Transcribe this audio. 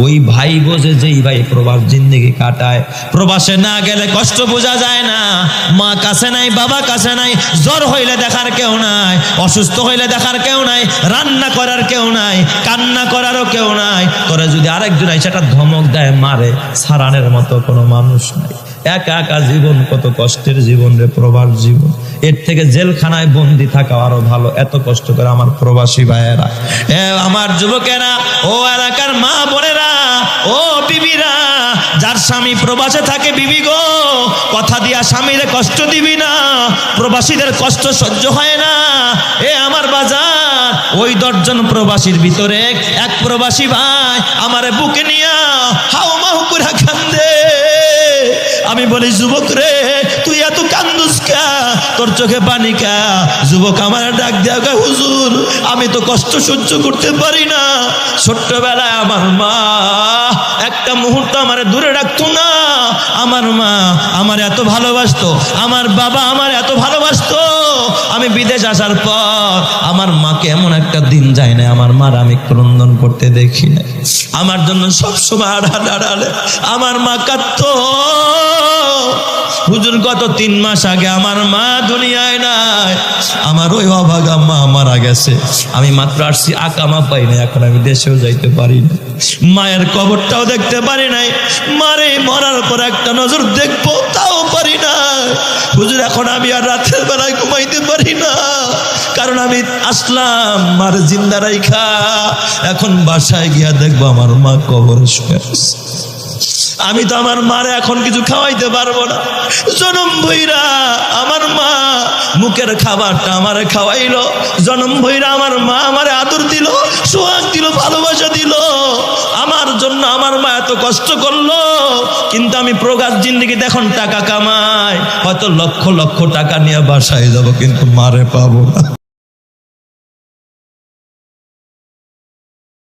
ওই ভাই বোঝে যেই ভাই প্রবাস জিন্দেগি কাটায়। প্রবাসে না গেলে কষ্ট বোঝা যায় না। মা কাছে নাই, বাবা কাছে নাই, জ্বর হইলে দেখার কেউ নাই, অসুস্থ হইলে দেখার কেউ নাই, রান্না করার কেউ নাই, কান্না করারও কেউ নাই। তোরে যদি আরেকজন সেটা ধমক দেয়, মারে, সারানের মতো কোনো মানুষ নাই। একা একা জীবন, কত কষ্টের জীবন রে প্রবাস জীবন। এর থেকে জেলখানায় বন্দি থাকা আরো ভালো। এত কষ্ট করে আমার প্রবাসী ভাইয়েরা, আমার যুবকেরা, ও এলাকার মা বোনেরা, ও বিবিরা, যার স্বামী প্রবাসে থাকে, বিবি গো, কথা দিয়া স্বামীরে কষ্ট দিবি না। প্রবাসীদের কষ্ট সহ্য হয় না। এ আমার বাজার, ওই 10 জন প্রবাসীর ভিতরে এক প্রবাসী ভাই আমারে বুকে নিয়া হাউ মাউ করে কান্দে। আমি বলি, যুবক রে, তুই এত কান্দুস কা? তোর চোখে পানি কা? যুবক আমার ডাক দেয়া, হুজুর, আমি তো কষ্ট সহ্য করতে পারি না। ছোট্টবেলায় আমার মা একটা মুহূর্ত আমার দূরে রাখতো না। আমার মা আমার এত ভালোবাসতো, আমার বাবা আমার এত ভালোবাসতো। আমি বিদেশ আসার পর আমার মাকে এমন একটা দিন যায় না আমার মার আমি ক্রন্দন করতে দেখি না। আমার জন্য সবসময় আড়ালে আমার মা কাঁদতো। হুজুর, গত 3 মাস আগে আমার মা দুনিয়ায় নাই। আমার ওই অভাগা মা মারা গেছে। আমি মাত্র আসছি, আকামা পাই না, এখন আমি দেশেও যাইতে পারি না, মায়ের কবরটাও দেখতে পারি নাই। মারে মরার পর একটা নজর দেখবো তাও পারি না। হুজুর, এখন আমি আর রাতের বেলায় ঘুমাইতে পারি না, কারণ আমি আসলাম মার জিন্দা রাইখা, এখন বাসায় গিয়া দেখবো আমার মা কবরে শুয়ে আছে। আমি তো আমার মারে এখন কিছু খাওয়াইতে পারবো না। জনম ভইরা আমার মা মুখের খাবারটা আমারে খাওয়াইলো। জনম ভইরা আমার মা আমারে আদর দিল, সোহাগ দিল, ভালোবাসা দিল। আমার জন্য আমার মা এত কষ্ট করলো। কিন্তু আমি প্রবাস জিন্দেগিতে এখন টাকা কামাই, হয়তো লক্ষ লক্ষ টাকা নিয়ে বাসায় যাব, কিন্তু মারে পাবো না।